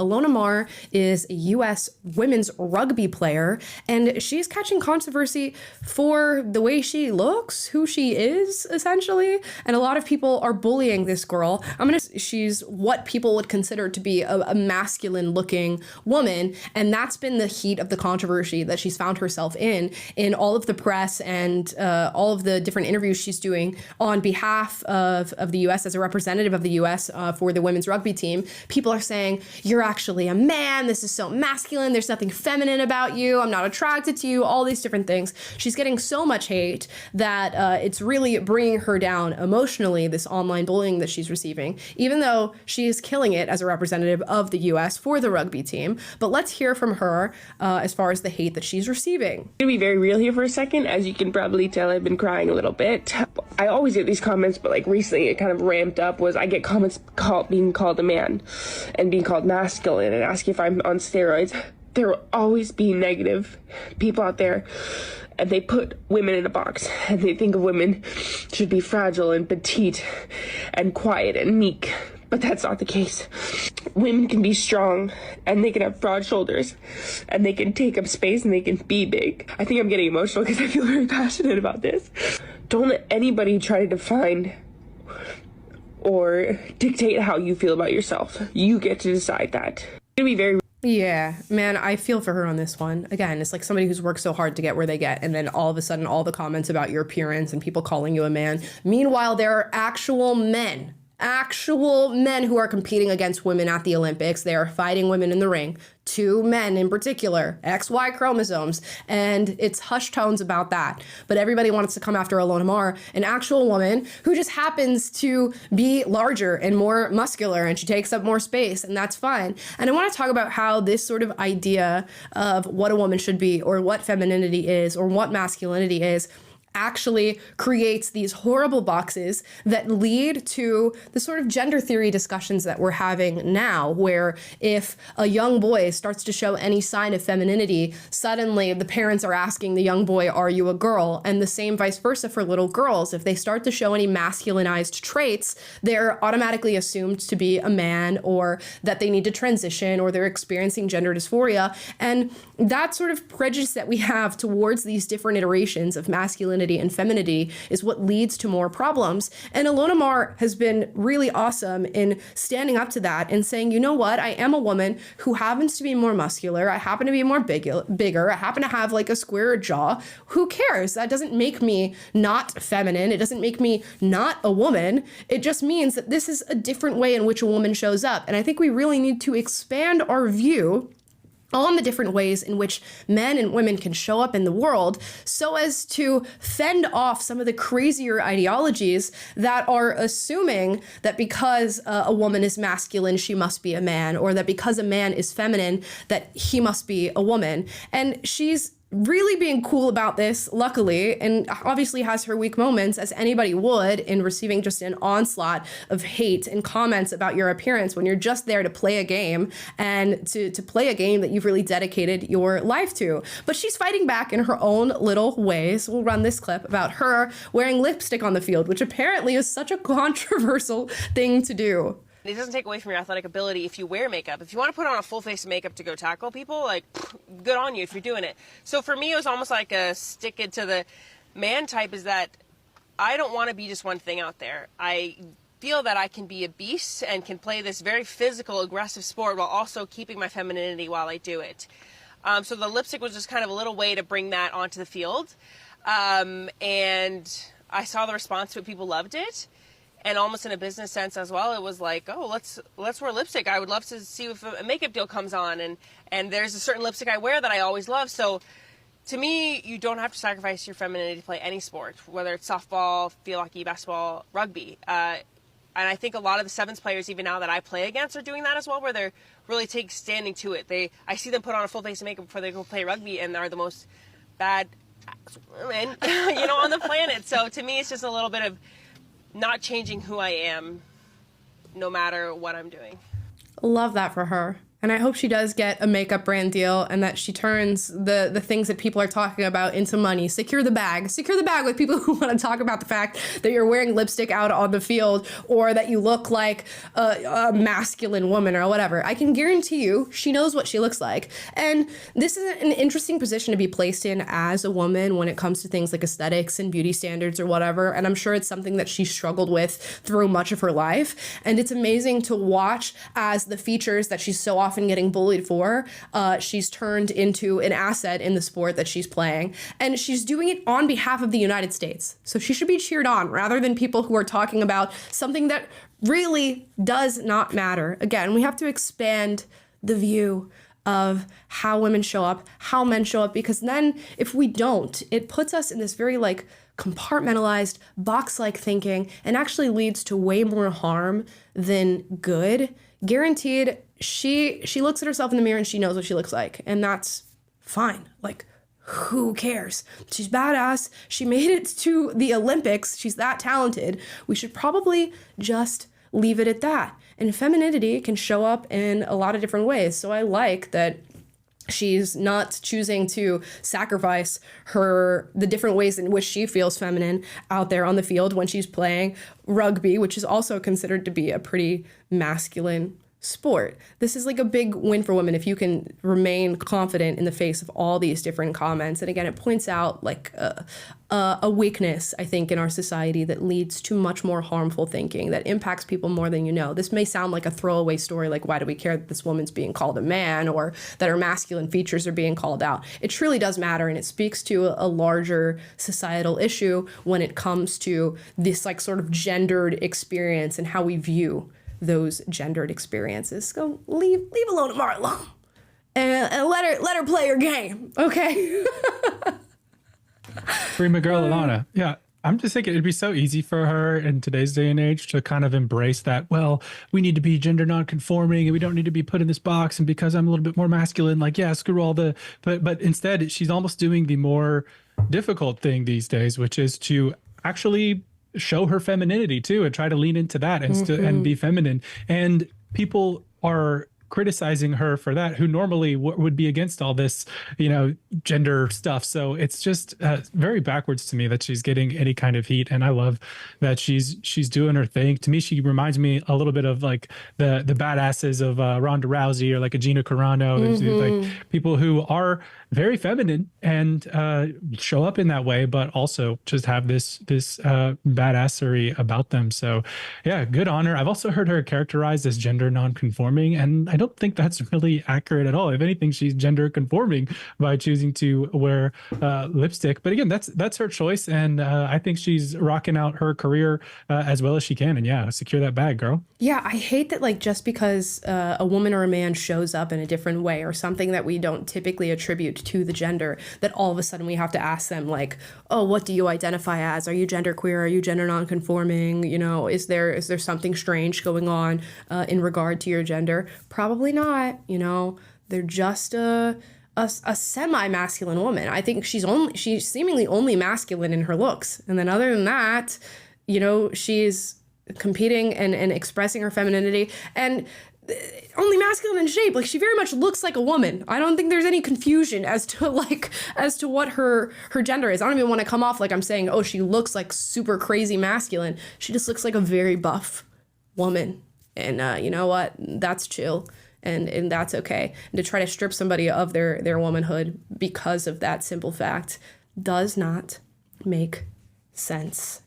Ilona Maher is a U.S. women's rugby player, and she's catching controversy for the way she looks, who she is, essentially. And a lot of people are bullying this girl. She's what people would consider to be a masculine-looking woman, and that's been the heat of the controversy that she's found herself in all of the press and all of the different interviews she's doing on behalf of the U.S. as a representative of the U.S. For the women's rugby team. People are saying, you're actually a man, this is so masculine, there's nothing feminine about you, I'm not attracted to you, all these different things. She's getting so much hate that it's really bringing her down emotionally, this online bullying that she's receiving, even though she is killing it as a representative of the US for the rugby team. But let's hear from her as far as the hate that she's receiving. I'm gonna be very real here for a second. As you can probably tell, I've been crying a little bit. I always get these comments, but like recently it kind of ramped up. I get comments being called a man and being called masculine and asking if I'm on steroids. There will always be negative people out there, and they put women in a box, and they think of women should be fragile and petite and quiet and meek. But that's not the case. Women can be strong, and they can have broad shoulders, and they can take up space, and they can be big. I think I'm getting emotional because I feel very passionate about this. Don't let anybody try to define or dictate how you feel about yourself. You get to decide that. It's gonna be very... Yeah, man, I feel for her on this one. Again, it's like somebody who's worked so hard to get where they get, and then all of a sudden all the comments about your appearance and people calling you a man. Meanwhile, there are actual men who are competing against women at the Olympics. They are fighting women in the ring. 2 men in particular, XY chromosomes, and it's hushed tones about that. But everybody wants to come after Ilona Maher, an actual woman who just happens to be larger and more muscular, and she takes up more space, and that's fine. And I want to talk about how this sort of idea of what a woman should be, or what femininity is, or what masculinity is, actually creates these horrible boxes that lead to the sort of gender theory discussions that we're having now, where if a young boy starts to show any sign of femininity, suddenly the parents are asking the young boy, are you a girl? And the same vice versa for little girls. If they start to show any masculinized traits, they're automatically assumed to be a man, or that they need to transition, or they're experiencing gender dysphoria. And that sort of prejudice that we have towards these different iterations of masculinity and femininity is what leads to more problems. And Ilona Maher has been really awesome in standing up to that and saying, you know what, I am a woman who happens to be more muscular, I happen to be more bigger, I happen to have like a squarer jaw. Who cares? That doesn't make me not feminine. It doesn't make me not a woman. It just means that this is a different way in which a woman shows up. And I think we really need to expand our view on the different ways in which men and women can show up in the world, so as to fend off some of the crazier ideologies that are assuming that because a woman is masculine, she must be a man, or that because a man is feminine, that he must be a woman. And she's really being cool about this, luckily, and obviously has her weak moments, as anybody would, in receiving just an onslaught of hate and comments about your appearance when you're just there to play a game, and to play a game that you've really dedicated your life to. But she's fighting back in her own little ways. We'll run this clip about her wearing lipstick on the field, which apparently is such a controversial thing to do. It doesn't take away from your athletic ability if you wear makeup. If you want to put on a full face of makeup to go tackle people, like, good on you if you're doing it. So for me, it was almost like a stick it to the man type, is that I don't want to be just one thing out there. I feel that I can be a beast and can play this very physical, aggressive sport while also keeping my femininity while I do it. So the lipstick was just kind of a little way to bring that onto the field. And I saw the response to it. People loved it. And almost in a business sense as well, it was like, oh, let's wear lipstick. I would love to see if a makeup deal comes on. And there's a certain lipstick I wear that I always love. So to me, you don't have to sacrifice your femininity to play any sport, whether it's softball, field hockey, basketball, rugby. And I think a lot of the sevens players, even now that I play against, are doing that as well, where they're really standing to it. I see them put on a full face of makeup before they go play rugby, and are the most bad women, on the planet. So to me, it's just a little bit of not changing who I am, no matter what I'm doing. Love that for her. And I hope she does get a makeup brand deal and that she turns the things that people are talking about into money. Secure the bag. Secure the bag with people who want to talk about the fact that you're wearing lipstick out on the field or that you look like a masculine woman or whatever. I can guarantee you she knows what she looks like. And this is an interesting position to be placed in as a woman when it comes to things like aesthetics and beauty standards or whatever. And I'm sure it's something that she struggled with through much of her life. And it's amazing to watch as the features that she's so often getting bullied for, she's turned into an asset in the sport that she's playing. And she's doing it on behalf of the United States. So she should be cheered on rather than people who are talking about something that really does not matter. Again, we have to expand the view of how women show up, how men show up, because then if we don't, it puts us in this very like compartmentalized box-like thinking and actually leads to way more harm than good. Guaranteed, she looks at herself in the mirror and she knows what she looks like, and that's fine. Like, who cares? She's badass. She made it to the Olympics. She's that talented. We should probably just leave it at that. And femininity can show up in a lot of different ways. So I like that she's not choosing to sacrifice the different ways in which she feels feminine out there on the field when she's playing rugby, which is also considered to be a pretty masculine sport. This is like a big win for women if you can remain confident in the face of all these different comments. And again, it points out like a weakness, I think, in our society that leads to much more harmful thinking that impacts people more than you know. This may sound like a throwaway story, like why do we care that this woman's being called a man or that her masculine features are being called out? It truly does matter, and it speaks to a larger societal issue when it comes to this like sort of gendered experience and how we view those gendered experiences. So leave Ilona Maher alone and let her play her game, okay? Free my girl Ilona. Yeah, I'm just thinking it'd be so easy for her in today's day and age to kind of embrace that, well, we need to be gender non-conforming and we don't need to be put in this box, and because I'm a little bit more masculine, like, yeah, screw all the, but instead she's almost doing the more difficult thing these days, which is to actually show her femininity too and try to lean into that and and be feminine. And people are criticizing her for that who normally would be against all this, gender stuff. So it's just very backwards to me that she's getting any kind of heat. And I love that she's doing her thing. To me, she reminds me a little bit of like the badasses of Ronda Rousey or like a Gina Carano, like people who are very feminine and show up in that way, but also just have this badassery about them. So yeah, good on her. I've also heard her characterized as gender non-conforming, and I don't think that's really accurate at all. If anything, she's gender conforming by choosing to wear lipstick. But again, that's her choice, and I think she's rocking out her career as well as she can. And yeah, secure that bag, girl. Yeah, I hate that like just because a woman or a man shows up in a different way or something that we don't typically attribute to the gender, that all of a sudden we have to ask them like, oh, what do you identify as? Are you genderqueer? Are you gender nonconforming? Is there something strange going on in regard to your gender? Probably not. They're just a semi-masculine woman. I think she's seemingly only masculine in her looks, and then other than that, she's competing and expressing her femininity and only masculine in shape. Like, she very much looks like a woman. I don't think there's any confusion as to what her gender is. I don't even want to come off like I'm saying, oh, she looks like super crazy masculine. She just looks like a very buff woman. And you know what? That's chill. And that's okay. And to try to strip somebody of their womanhood because of that simple fact does not make sense.